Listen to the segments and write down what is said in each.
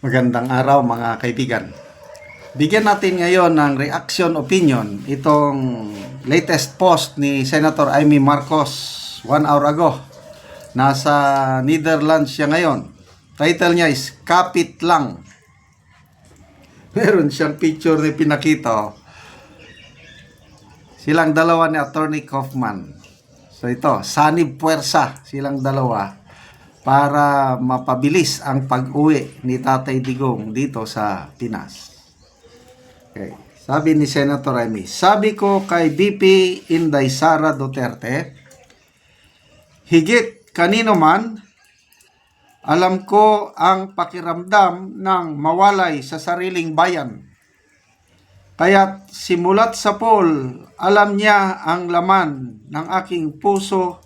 Magandang araw mga kaibigan. Bigyan natin ngayon ng reaction opinion itong latest post ni Senator Amy Marcos 1 hour ago. Nasa Netherlands siya ngayon. Title niya is Kapit Lang. Meron siyang picture ni pinakita. Silang dalawa ni Attorney Kaufman. So ito, sanib puwersa silang dalawa para mapabilis ang pag-uwi ni Tatay Digong dito sa Pinas. Okay. Sabi ni Senator Amy, sabi ko kay VP Inday Sara Duterte, higit kanino man, alam ko ang pakiramdam ng mawalay sa sariling bayan. Kaya't simulat sa poll, alam niya ang laman ng aking puso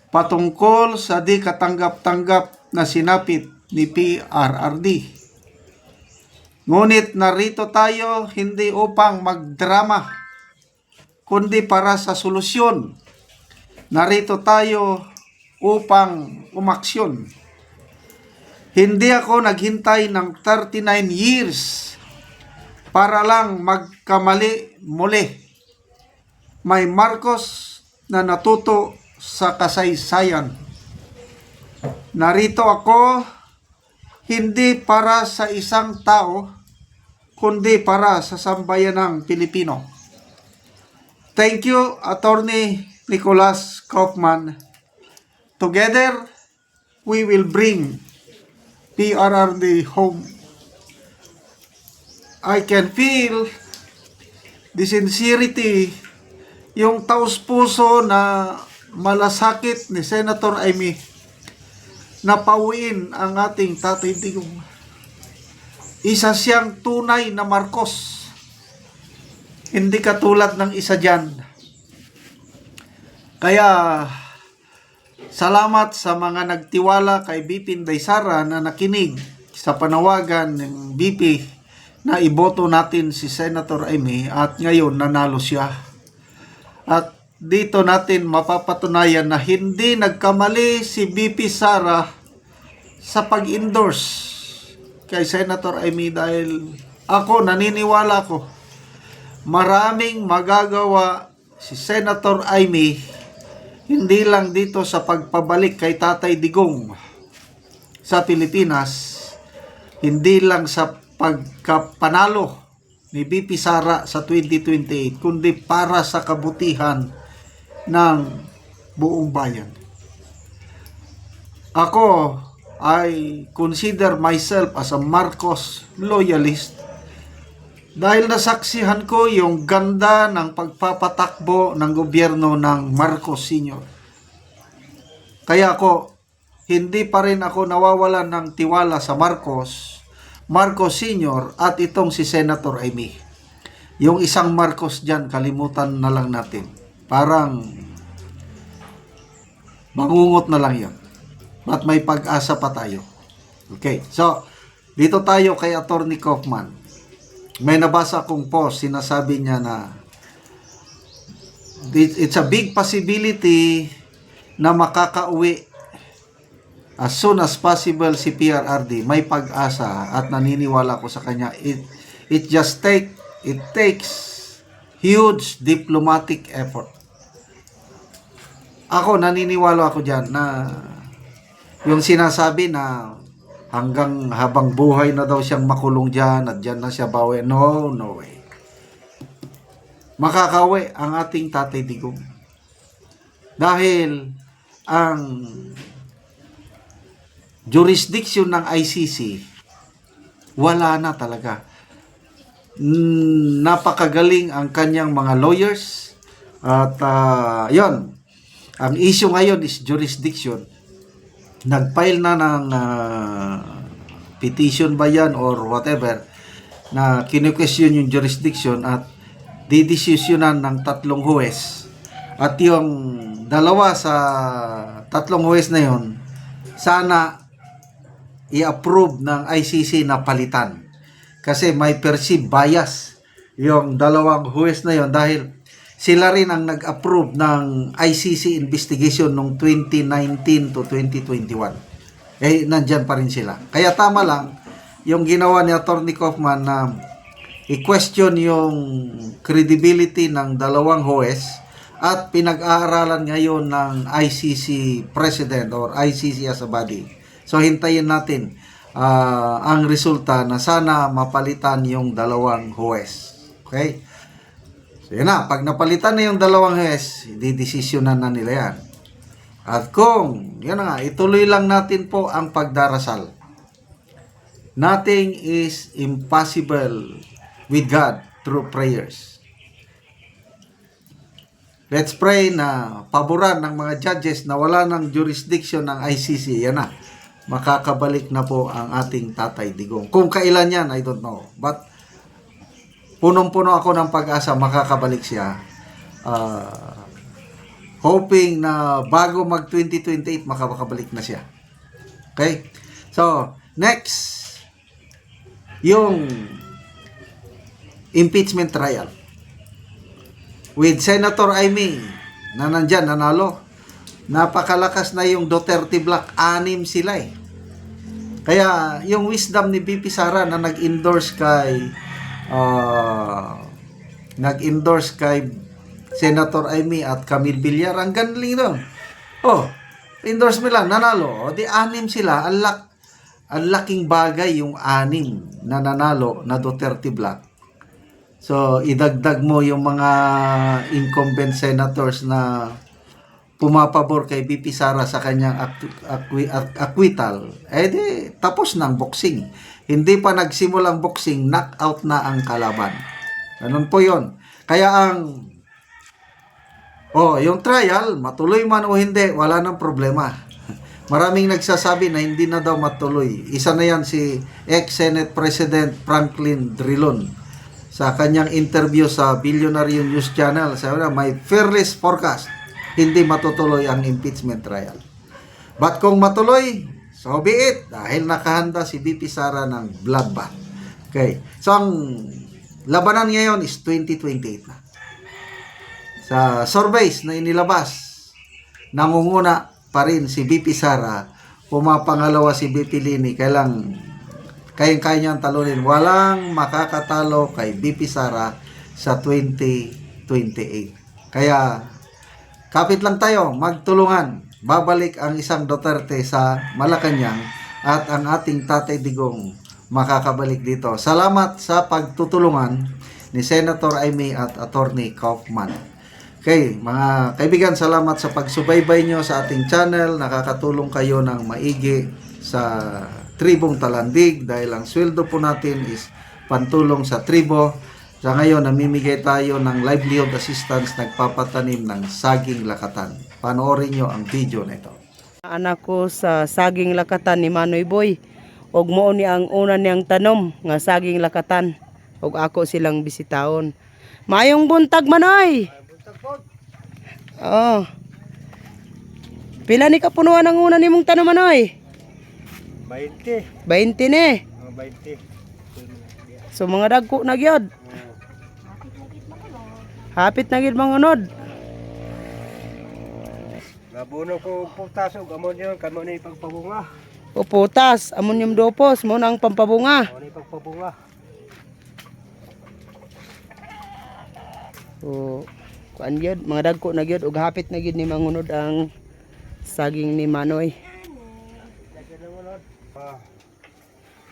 patungkol sa di katanggap-tanggap na sinapit ni PRRD. Ngunit narito tayo hindi upang magdrama, kundi para sa solusyon. Narito tayo upang umaksyon. Hindi ako naghintay ng 39 years para lang magkamali muli. May Marcos na natuto sa kasaysayan. Narito ako hindi para sa isang tao, kundi para sa sambayanang Pilipino. Thank you, Attorney Nicholas Kaufman. Together, we will bring PRRD home. I can feel the sincerity, yung taus-puso na malasakit ni Senator Amy na pauwiin ang ating Tatay Digong. Isa siyang tunay na Marcos. Hindi katulad ng isa dyan. Kaya salamat sa mga nagtiwala kay VP Inday Sara na nakinig sa panawagan ng VP na iboto natin si Senator Amy at ngayon nanalo siya. At dito natin mapapatunayan na hindi nagkamali si VP Sara sa pag-endorse kay Senator Amy dahil ako naniniwala ko maraming magagawa si Senator Amy hindi lang dito sa pagpabalik kay Tatay Digong sa Pilipinas, hindi lang sa pagkapanalo ni VP Sara sa 2028 kundi para sa kabutihan ng buong bayan. Ako I consider myself as a Marcos loyalist dahil nasaksihan ko yung ganda ng pagpapatakbo ng gobyerno ng Marcos Sr. Kaya hindi pa rin ako nawawalan ng tiwala sa Marcos Sr. at itong si Senator Amy. Yung isang Marcos dyan, kalimutan na lang natin. Parang mangungot na lang yun. At may pag-asa pa tayo. Okay, so dito tayo kay Attorney Kaufman. May nabasa akong post, sinasabi niya na it's a big possibility na makakauwi as soon as possible si PRRD. May pag-asa at naniniwala ko sa kanya. It takes huge diplomatic effort. Ako, naniniwala ako dyan na yung sinasabi na hanggang habang buhay na daw siyang makulong dyan at dyan na siya bawi. No way. Makakawi ang ating Tatay Digong. Dahil ang jurisdiction ng ICC wala na talaga. Napakagaling ang kanyang mga lawyers at yon. Ang issue ngayon is jurisdiction. Nag-file na ng petition ba yan or whatever na kinu-question yung jurisdiction at didesisyonan ng 3 huwes. At yung dalawa sa 3 huwes na yon sana i-approve ng ICC na palitan. Kasi may perceived bias yung 2 huwes na yon dahil sila rin ang nag-approve ng ICC investigation noong 2019 to 2021. Nandyan pa rin sila. Kaya tama lang yung ginawa ni Attorney Kaufman na i-question yung credibility ng dalawang huwes at pinag-aaralan ngayon ng ICC President or ICC as a body. So hintayin natin ang resulta na sana mapalitan yung dalawang huwes. Okay? So yun na, pag napalitan na yung dalawang huwes, didesisyonan na nila yan. At kung, yun na nga, ituloy lang natin po ang pagdarasal. Nothing is impossible with God through prayers. Let's pray na paboran ng mga judges na wala ng jurisdiction ng ICC. Yan na, makakabalik na po ang ating Tatay Digong. Kung kailan yan, I don't know. But punong-puno ako ng pag-asa makakabalik siya. Hoping na bago mag 2028 makakabalik na siya. Okay? So, next, yung impeachment trial with Senator Amy na nandyan, nanalo. Napakalakas na yung Duterte Black, 6 sila eh. Kaya yung wisdom ni BP Sara na nag-endorse kay Senator Amy at Camille Villar, ang galing doon. Oh, endorse mo lang, nanalo. O di 6 sila, ang laking bagay yung 6 na nanalo na Duterte Black. So, idagdag mo yung mga incumbent senators na pumapabor kay BP Sara sa kanyang acquittal. Eh di, tapos na ang boxing. Hindi pa nagsimulang boxing, knockout na ang kalaban. Ganun po yon. Kaya yung trial, matuloy man o hindi, wala nang problema. Maraming nagsasabi na hindi na daw matuloy. Isa na yan si ex-Senate President Franklin Drilon. Sa kanyang interview sa Billionaire News Channel, sabi na, may fearless forecast, hindi matutuloy ang impeachment trial. But kung matuloy, so be it, dahil nakahanda si BP Sara ng bloodbath. Okay. So ang labanan ngayon is 2028 na. Sa surveys na inilabas, nangunguna pa rin si BP Sara, pumapangalawa si BP Lini, kayang-kaya niyang talunin. Walang makakatalo kay BP Sara sa 2028. Kaya, kapit lang tayo, magtulungan. Babalik ang isang Duterte sa Malacanang at ang ating Tatay Digong makakabalik dito. Salamat sa pagtutulungan ni Senator Amy at Attorney Kaufman. Okay, mga kaibigan, salamat sa pagsubaybay nyo sa ating channel. Nakakatulong kayo ng maigi sa tribong Talandig dahil ang sweldo po natin is pantulong sa tribo. Sa ngayon, namimigay tayo ng livelihood assistance, nagpapatanim ng saging lakatan. Panoorin nyo ang video na ito. Anak ko sa saging lakatan ni Manoy Boy. Og mo ni ang una niyang tanom nga saging lakatan. Og ako silang bisitaon. Mayong buntag, Manoy! Oh. Pila ni kapunuan ang una nimong tanom, Manoy? 20. 20 ni. 20. So mga dagko na gyud. Hapit na gyud mangunod. Nabuno ko putas ug amon yon kamo ni pagpabunga. O putas, ammonium dopos mo nang pampabunga. Amo ni pagpabunga. O kuan gyud, mga dagko na gyud ug hapit na gyud ni mangunod ang saging ni Manoy.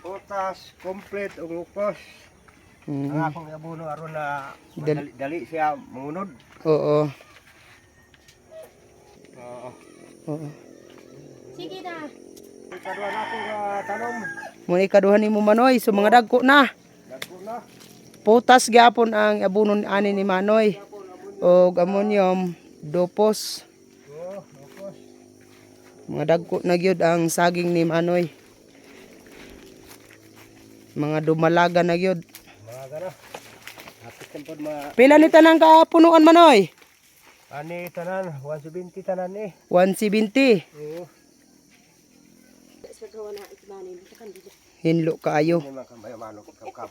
Putas complete ug upos. Ang akong abono aron na dali siya mangunod. Oo. Oo. Sige na. Ikaduha na ako tanom. Muna ikaduhan nimo, Manoy, so mga dagko na. Dagko na. Putas gyapon ang abono ani ni Manoy. Og ammonium dopos. Upos. Mga dagko na gyud ang saging ni Manoy. Mga dumalaga na gyud. Mga gara. Hapit kan pod Pila ni tanang kapunuan, Manoy? ani tanan 170 tanan ni. 170. Oo. Hinlo kaayo. Ni man kamayo manok kab.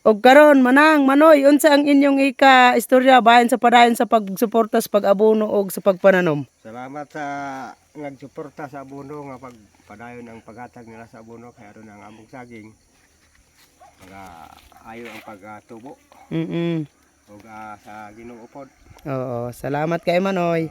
Og karon manang Manoy, unsa ang inyong istorya bahin sa padayon sa pagsuporta sa pag-abono og sa pagpananom? Salamat sa nagsuporta sa abono nga pagpadayon ang paghatag nila sa abono kay aron ang among saging. Mga ayo ang pagtubo Mm. ug sa Ginoo upod. Oo, salamat kay Manoy.